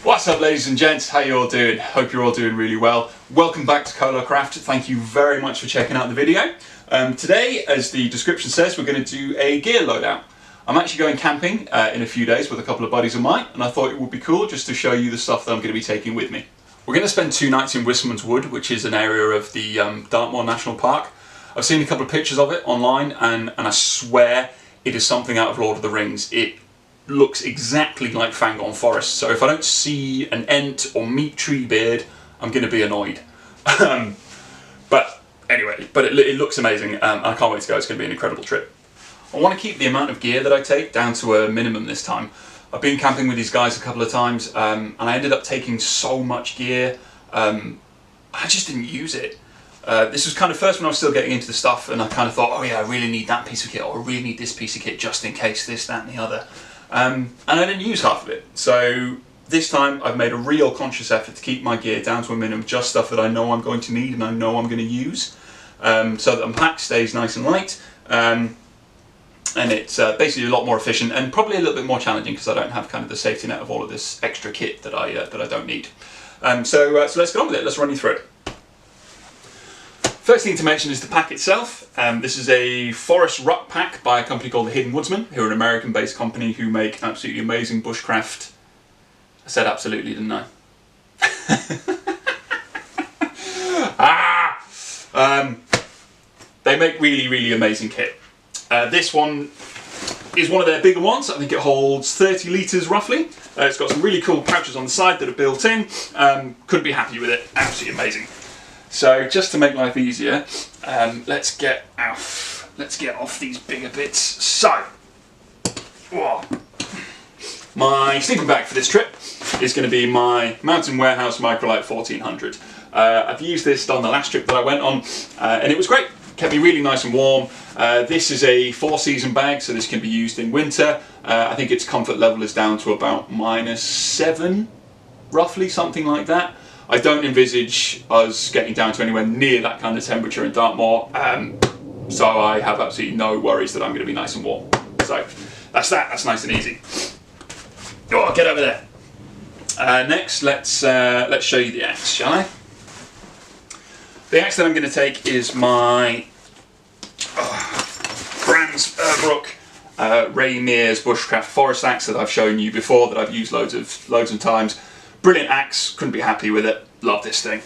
What's up, ladies and gents? How you all doing? Hope you're all doing really well. Welcome back to Bushcraft. Thank you very much for checking out the video. Today, as the description says, we're going to do a gear loadout. I'm actually going camping in a few days with a couple of buddies of mine, and I thought it would be cool just to show you the stuff that I'm going to be taking with me. We're going to spend 2 nights in Wisman's Wood, which is an area of the Dartmoor National Park. I've seen a couple of pictures of it online, and I swear it is something out of Lord of the Rings. It looks exactly like Fangorn Forest, so if I don't see an ent or meet Treebeard, I'm going to be annoyed. But anyway, it looks amazing. I can't wait to go. It's going to be an incredible trip. I want to keep the amount of gear that I take down to a minimum this time. I've been camping with these guys a couple of times, and I ended up taking so much gear, I just didn't use it. This was kind of first when I was still getting into the stuff, and I kind of thought, oh yeah, I really need that piece of kit, or I really need this piece of kit just in case this, that and the other. And I didn't use half of it. So this time I've made a real conscious effort to keep my gear down to a minimum, just stuff that I know I'm going to need and I know I'm going to use, so that my pack stays nice and light. And it's basically a lot more efficient and probably a little bit more challenging because I don't have kind of the safety net of all of this extra kit that I don't need. So let's get on with it. Let's run you through it. First thing to mention is the pack itself. This is a forest ruck pack by a company called the Hidden Woodsman, who are an American-based company who make absolutely amazing bushcraft. I said absolutely, didn't I? They make really, really amazing kit. This one is one of their bigger ones. I think it holds 30 litres roughly. It's got some really cool pouches on the side that are built in. Couldn't be happy with it. Absolutely amazing. So just to make life easier, let's get off these bigger bits. So, my sleeping bag for this trip is going to be my Mountain Warehouse Microlite 1400. I've used this on the last trip that I went on, and it was great. Kept me really nice and warm. This is a 4-season bag, so this can be used in winter. I think its comfort level is down to about -7, roughly, something like that. I don't envisage us getting down to anywhere near that kind of temperature in Dartmoor, so I have absolutely no worries that I'm going to be nice and warm. So that's that. That's nice and easy. Oh, get over there. Next, let's show you the axe, shall I? The axe that I'm going to take is my Brands Brook Raymier's Bushcraft Forest axe that I've shown you before, that I've used loads of times. Brilliant axe, couldn't be happy with it, love this thing.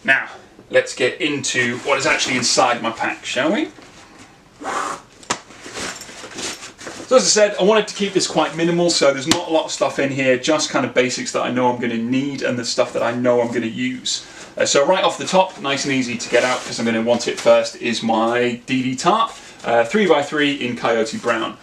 Now, let's get into what is actually inside my pack, shall we? So as I said, I wanted to keep this quite minimal, so there's not a lot of stuff in here, just kind of basics that I know I'm going to need and the stuff that I know I'm going to use. So right off the top, nice and easy to get out because I'm going to want it first, is my DD tarp, 3x3 in Coyote Brown.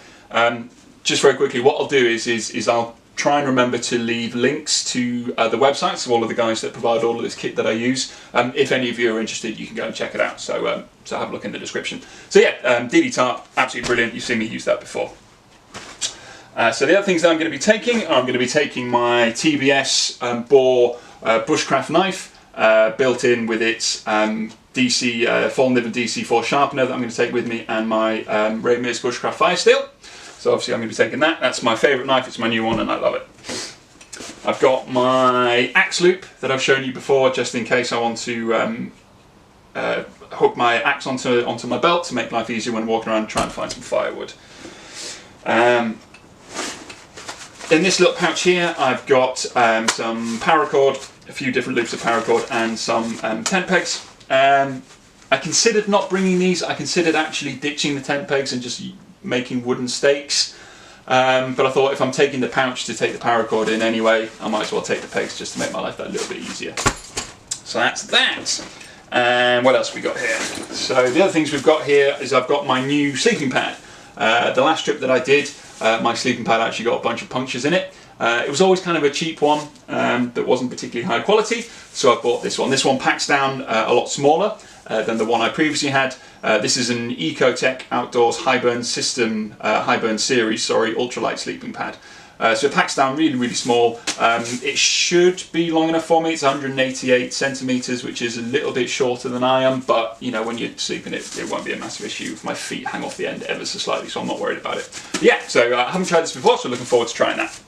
Just very quickly, what I'll do is I'll try and remember to leave links to the websites of all of the guys that provide all of this kit that I use. If any of you are interested, you can go and check it out. So, so have a look in the description. So yeah, DD tarp, absolutely brilliant. You've seen me use that before. So the other things that I'm going to be taking, I'm going to be taking my TBS Boar Bushcraft knife, built in with its DC Fall Niven DC4 sharpener that I'm going to take with me, and my Raymier's Bushcraft Fire Steel. So obviously I'm going to be taking that. That's my favourite knife, it's my new one and I love it. I've got my axe loop that I've shown you before, just in case I want to hook my axe onto my belt to make life easier when walking around and trying to find some firewood. In this little pouch here I've got some paracord, a few different loops of paracord and some tent pegs. I considered not bringing these. I considered actually ditching the tent pegs and just making wooden stakes, but I thought if I'm taking the pouch to take the paracord in anyway, I might as well take the pegs just to make my life that little bit easier. So that's that. And what else have we got here? So the other things we've got here is I've got my new sleeping pad. The last trip that I did, my sleeping pad actually got a bunch of punctures in it. It was always kind of a cheap one that wasn't particularly high quality, so I bought this one. This one packs down a lot smaller than the one I previously had. This is an Ecotech Outdoors High Burn Series ultralight sleeping pad. So it packs down really, really small. It should be long enough for me. It's 188 centimeters, which is a little bit shorter than I am, but you know, when you're sleeping, it won't be a massive issue if my feet hang off the end ever so slightly, so I'm not worried about it. But yeah, so I haven't tried this before, so looking forward to trying that.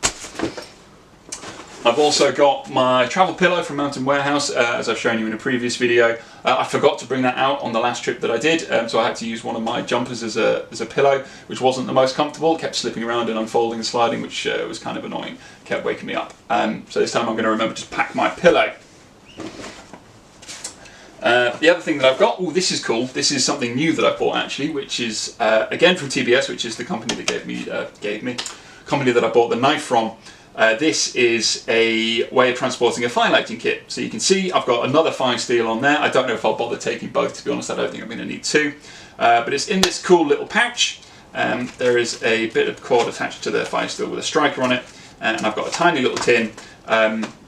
I've also got my travel pillow from Mountain Warehouse, as I've shown you in a previous video. I forgot to bring that out on the last trip that I did, so I had to use one of my jumpers as a pillow, which wasn't the most comfortable. It kept slipping around and unfolding and sliding, which was kind of annoying. Kept waking me up. So this time I'm going to remember to pack my pillow. The other thing that I've got, this is cool. This is something new that I bought actually, which is again from TBS, which is the company that company that I bought the knife from. This is a way of transporting a fire lighting kit. So you can see I've got another fire steel on there. I don't know if I'll bother taking both, to be honest. I don't think I'm going to need two. But it's in this cool little pouch. There is a bit of cord attached to the fire steel with a striker on it. And I've got a tiny little tin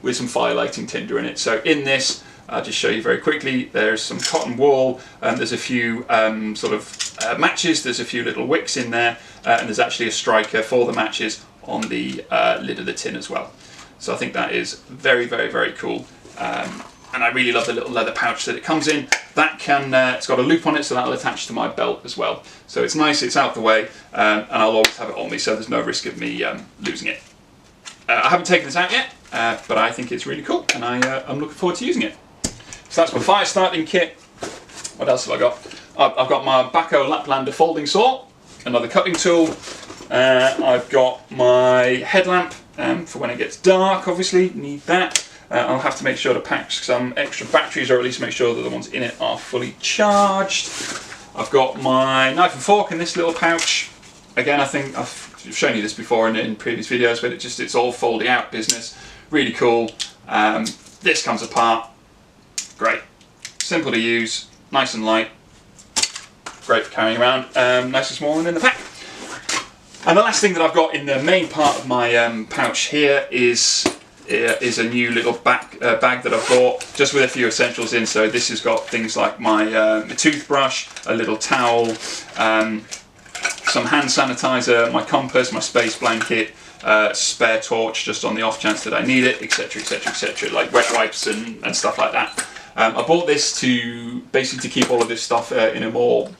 with some fire lighting tinder in it. So in this, I'll just show you very quickly, there's some cotton wool, there's a few matches, there's a few little wicks in there, and there's actually a striker for the matches on the lid of the tin as well. So I think that is very, very, very cool. And I really love the little leather pouch that it comes in. That can, it's got a loop on it, so that'll attach to my belt as well. So it's nice, it's out the way, and I'll always have it on me, so there's no risk of me losing it. I haven't taken this out yet, but I think it's really cool, and I'm looking forward to using it. So that's my fire starting kit. What else have I got? I've got my Baco Laplander folding saw, another cutting tool. I've got my headlamp for when it gets dark, obviously, need that. I'll have to make sure to pack some extra batteries, or at least make sure that the ones in it are fully charged. I've got my knife and fork in this little pouch. Again, I think I've shown you this before in previous videos, but it's all folding out business. Really cool. This comes apart. Great. Simple to use, nice and light. Great for carrying around, nice and small and in the pack. And the last thing that I've got in the main part of my pouch here is a new little bag that I've bought, just with a few essentials in. So this has got things like my toothbrush, a little towel, some hand sanitizer, my compass, my space blanket, spare torch just on the off chance that I need it, etc, etc, etc, like wet wipes and stuff like that. I bought this to basically keep all of this stuff in a more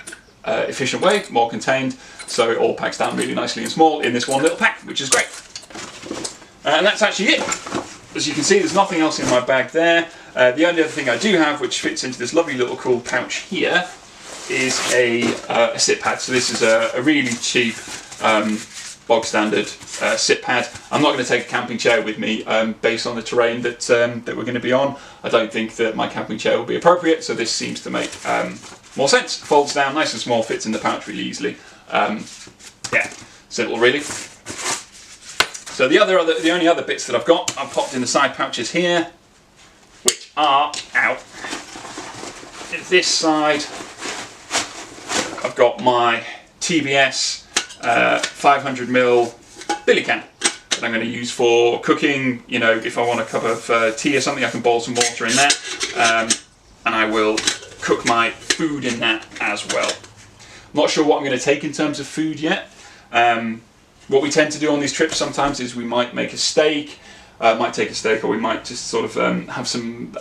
efficient way, more contained, so it all packs down really nicely and small in this one little pack, which is great. And that's actually it. As you can see, there's nothing else in my bag there. The only other thing I do have, which fits into this lovely little cool pouch here, is a sit pad. So this is a really cheap bog standard sit pad. I'm not going to take a camping chair with me based on the terrain that we're going to be on. I don't think that my camping chair will be appropriate, so this seems to make more sense. Folds down nice and small, fits in the pouch really easily. Yeah, simple really. So the only other bits that I've got, I've popped in the side pouches here, which are out. This side, I've got my TBS 500ml billy can that I'm going to use for cooking. You know, if I want a cup of tea or something, I can boil some water in that, and I will cook my food in that as well. I'm not sure what I'm going to take in terms of food yet. What we tend to do on these trips sometimes is we might make a steak, might take a steak, or we might just sort of have some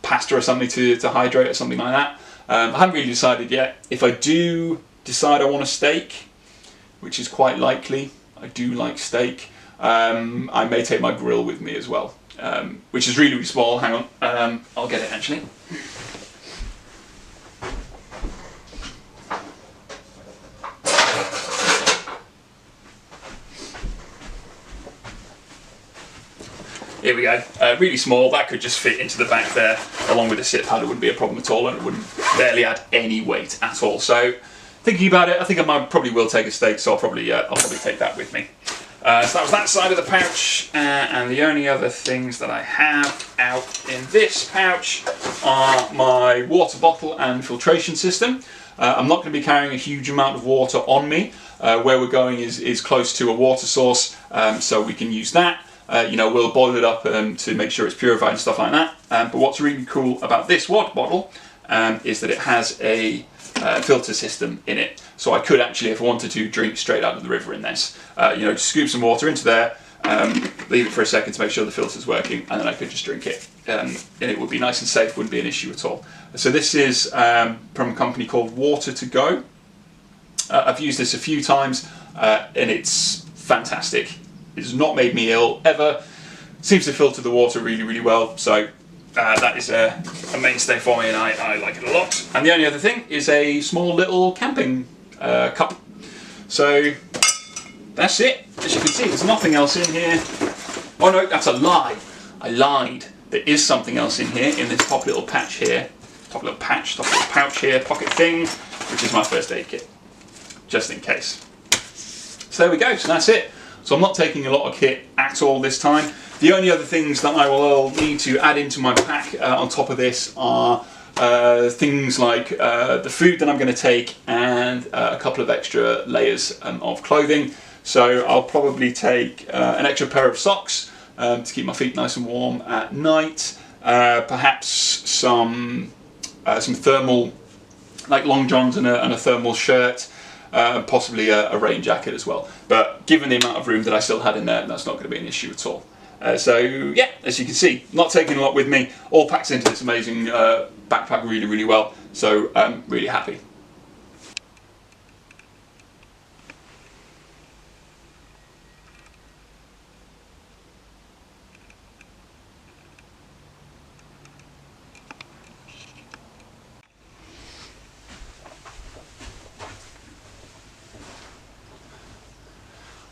pasta or something to hydrate or something like that. I haven't really decided yet. If I do decide I want a steak, which is quite likely, I do like steak, I may take my grill with me as well, which is really, really small. Hang on, I'll get it actually. Here we go, really small. That could just fit into the back there along with the sit pad. It wouldn't be a problem at all, and it wouldn't barely add any weight at all. So thinking about it, I think I probably will take a steak, so I'll probably take that with me. So that was that side of the pouch, and the only other things that I have out in this pouch are my water bottle and filtration system. I'm not going to be carrying a huge amount of water on me. Where we're going is close to a water source, so we can use that. You know, we'll boil it up to make sure it's purified and stuff like that. But what's really cool about this water bottle is that it has a filter system in it. So I could actually, if I wanted to, drink straight out of the river in this. You know, just scoop some water into there, leave it for a second to make sure the filter's working, and then I could just drink it. And it would be nice and safe, wouldn't be an issue at all. So this is from a company called Water to Go. I've used this a few times and it's fantastic. It's not made me ill ever. Seems to filter the water really, really well. So that is a mainstay for me, and I like it a lot. And the only other thing is a small little camping cup. So that's it. As you can see, there's nothing else in here. Oh no, that's a lie. I lied. There is something else in here, in this top little patch here. Top little pouch here, pocket thing, which is my first aid kit, just in case. So there we go, so that's it. So I'm not taking a lot of kit at all this time. The only other things that I will need to add into my pack on top of this are things like the food that I'm going to take, and a couple of extra layers of clothing. So I'll probably take an extra pair of socks to keep my feet nice and warm at night. Perhaps some thermal, like long johns and a thermal shirt. Possibly a rain jacket as well. But given the amount of room that I still had in there, that's not going to be an issue at all. So yeah, as you can see, not taking a lot with me, all packed into this amazing backpack really, really well. So I'm really happy.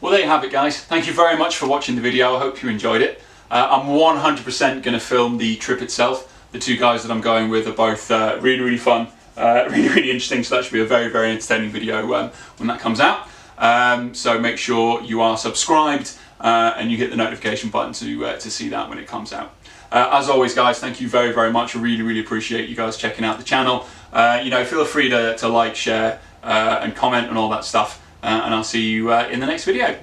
Well, there you have it, guys. Thank you very much for watching the video. I hope you enjoyed it. I'm 100% going to film the trip itself. The two guys that I'm going with are both really, really fun, really, really interesting. So that should be a very, very entertaining video when that comes out. So make sure you are subscribed and you hit the notification button to see that when it comes out. As always, guys, thank you very, very much. I really, really appreciate you guys checking out the channel. You know, feel free to like, share, and comment and all that stuff. And I'll see you in the next video.